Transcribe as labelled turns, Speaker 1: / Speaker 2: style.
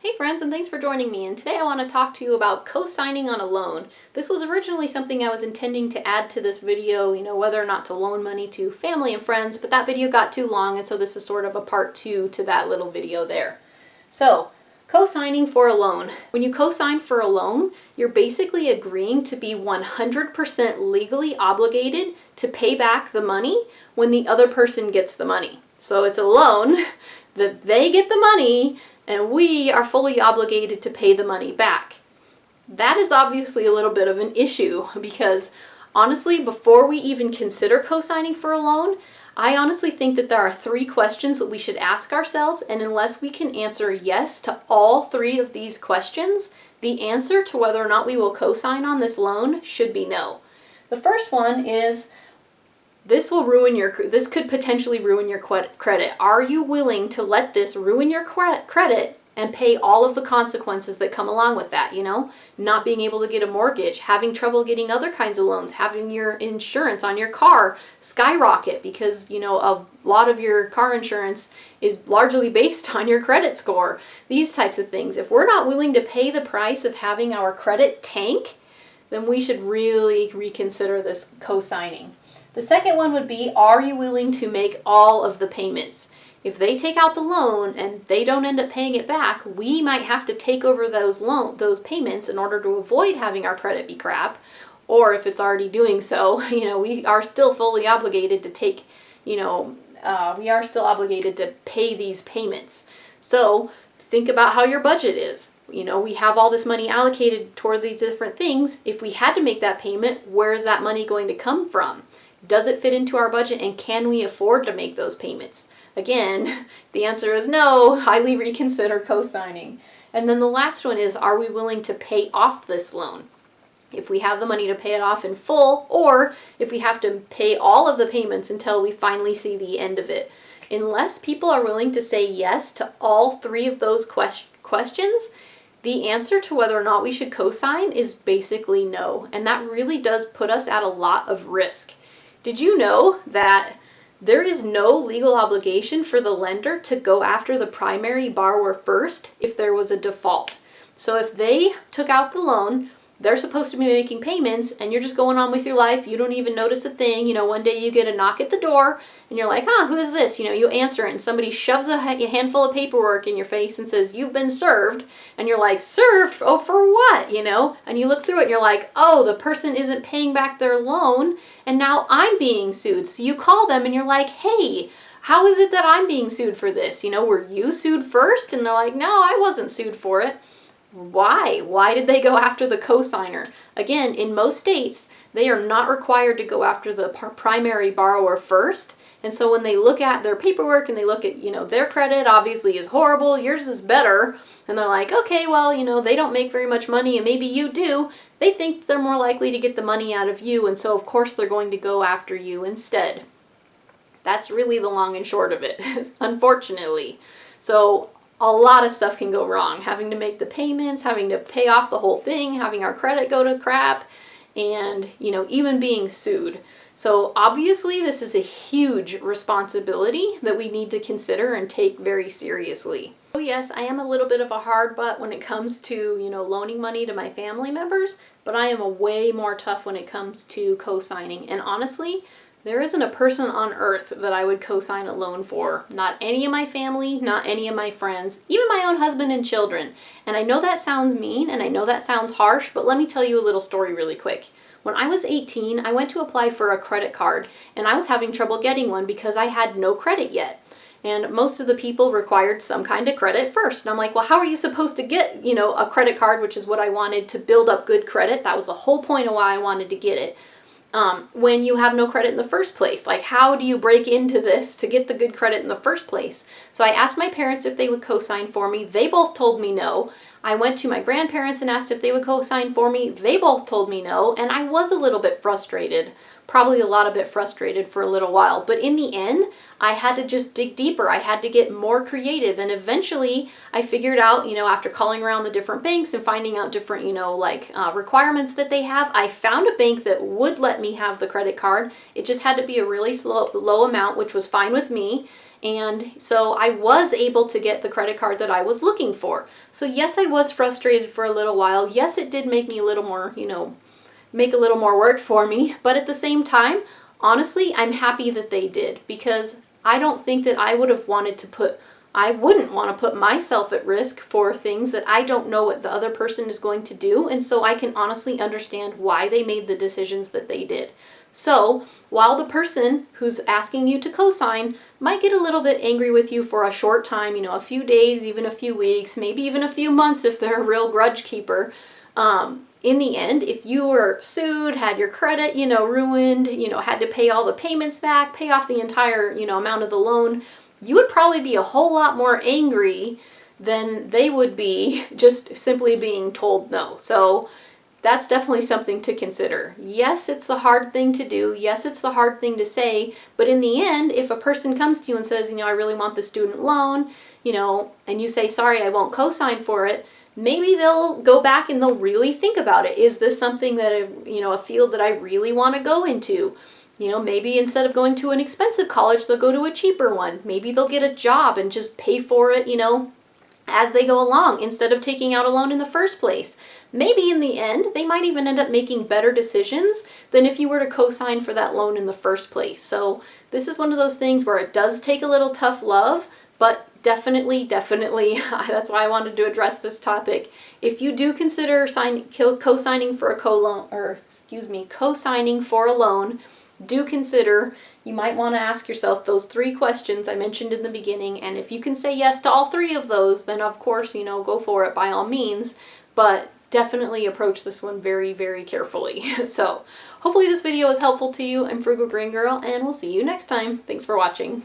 Speaker 1: Hey friends, and thanks for joining me, and today I want to talk to you about co-signing on a loan. This was originally something I was intending to add to this video, whether or not to loan money to family and friends, but that video got too long, and so this is sort of a part 2 to that little video there. So, co-signing for a loan. When you co-sign for a loan, you're basically agreeing to be 100% legally obligated to pay back the money when the other person gets the money. So it's a loan that they get the money, and we are fully obligated to pay the money back. That is obviously a little bit of an issue because honestly, before we even consider co-signing for a loan, I honestly think that there are 3 questions that we should ask ourselves, and unless we can answer yes to all 3 of these questions, the answer to whether or not we will co-sign on this loan should be no. The first one is, this could potentially ruin your credit. Are you willing to let this ruin your credit and pay all of the consequences that come along with that? Not being able to get a mortgage, having trouble getting other kinds of loans, having your insurance on your car skyrocket because, a lot of your car insurance is largely based on your credit score. These types of things. If we're not willing to pay the price of having our credit tank, then we should really reconsider this co-signing. The second one would be, are you willing to make all of the payments? If they take out the loan and they don't end up paying it back, we might have to take over those payments in order to avoid having our credit be crap. Or if it's already doing so, we are still fully obligated to pay these payments. So think about how your budget is. We have all this money allocated toward these different things. If we had to make that payment, where is that money going to come from? Does it fit into our budget, and can we afford to make those payments? Again, the answer is no. Highly reconsider co-signing. And then the last one is, are we willing to pay off this loan? If we have the money to pay it off in full, or if we have to pay all of the payments until we finally see the end of it. Unless people are willing to say yes to all 3 of those questions, the answer to whether or not we should co-sign is basically no. And that really does put us at a lot of risk. Did you know that there is no legal obligation for the lender to go after the primary borrower first if there was a default? So if they took out the loan, they're supposed to be making payments, and you're just going on with your life. You don't even notice a thing. One day you get a knock at the door, and you're like, who is this? You answer it, and somebody shoves a handful of paperwork in your face and says, you've been served. And you're like, served? Oh, for what? And you look through it, and you're like, oh, the person isn't paying back their loan, and now I'm being sued. So you call them, and you're like, hey, how is it that I'm being sued for this? Were you sued first? And they're like, no, I wasn't sued for it. Why? Why did they go after the co-signer? Again, in most states, they are not required to go after the primary borrower first. And so when they look at their paperwork and they look at, their credit obviously is horrible, yours is better, and they're like, okay, well, they don't make very much money and maybe you do, they think they're more likely to get the money out of you, and so of course they're going to go after you instead. That's really the long and short of it, unfortunately. So a lot of stuff can go wrong. Having to make the payments, having to pay off the whole thing, having our credit go to crap, and, even being sued. So obviously this is a huge responsibility that we need to consider and take very seriously. Oh yes, I am a little bit of a hard butt when it comes to, loaning money to my family members, but I am a way more tough when it comes to co-signing. And honestly, there isn't a person on earth that I would co-sign a loan for. Not any of my family, not any of my friends, even my own husband and children. And I know that sounds mean and I know that sounds harsh, but let me tell you a little story really quick. When I was 18, I went to apply for a credit card, and I was having trouble getting one because I had no credit yet. And most of the people required some kind of credit first. And I'm like, well, how are you supposed to get, a credit card, which is what I wanted to build up good credit? That was the whole point of why I wanted to get it. When you have no credit in the first place. Like, how do you break into this to get the good credit in the first place? So I asked my parents if they would co-sign for me. They both told me no. I went to my grandparents and asked if they would co-sign for me. They both told me no, and I was a little bit frustrated. probably a lot of bit frustrated for a little while. But in the end, I had to just dig deeper. I had to get more creative. And eventually I figured out, after calling around the different banks and finding out different, requirements that they have, I found a bank that would let me have the credit card. It just had to be a really low amount, which was fine with me. And so I was able to get the credit card that I was looking for. So yes, I was frustrated for a little while. Yes, it did make me a little more, make a little more work for me. But at the same time, honestly, I'm happy that they did, because I don't think that I wouldn't want to put myself at risk for things that I don't know what the other person is going to do. And so I can honestly understand why they made the decisions that they did. So while the person who's asking you to cosign might get a little bit angry with you for a short time, a few days, even a few weeks, maybe even a few months if they're a real grudge keeper, in the end, if you were sued, had your credit, ruined, had to pay all the payments back, pay off the entire, amount of the loan, you would probably be a whole lot more angry than they would be just simply being told no. So that's definitely something to consider. Yes, it's the hard thing to do. Yes, it's the hard thing to say. But in the end, if a person comes to you and says, I really want the student loan, and you say, sorry, I won't co-sign for it, maybe they'll go back and they'll really think about it. Is this something that, a field that I really want to go into? Maybe instead of going to an expensive college, they'll go to a cheaper one. Maybe they'll get a job and just pay for it, as they go along, instead of taking out a loan in the first place. Maybe in the end, they might even end up making better decisions than if you were to co-sign for that loan in the first place. So this is one of those things where it does take a little tough love, but definitely, that's why I wanted to address this topic. If you do consider co-signing for co-signing for a loan, do consider, you might want to ask yourself those 3 questions I mentioned in the beginning. And if you can say yes to all 3 of those, then of course, go for it by all means. But definitely approach this one very, very carefully. So hopefully this video is helpful to you. I'm Frugal Green Girl, and we'll see you next time. Thanks for watching.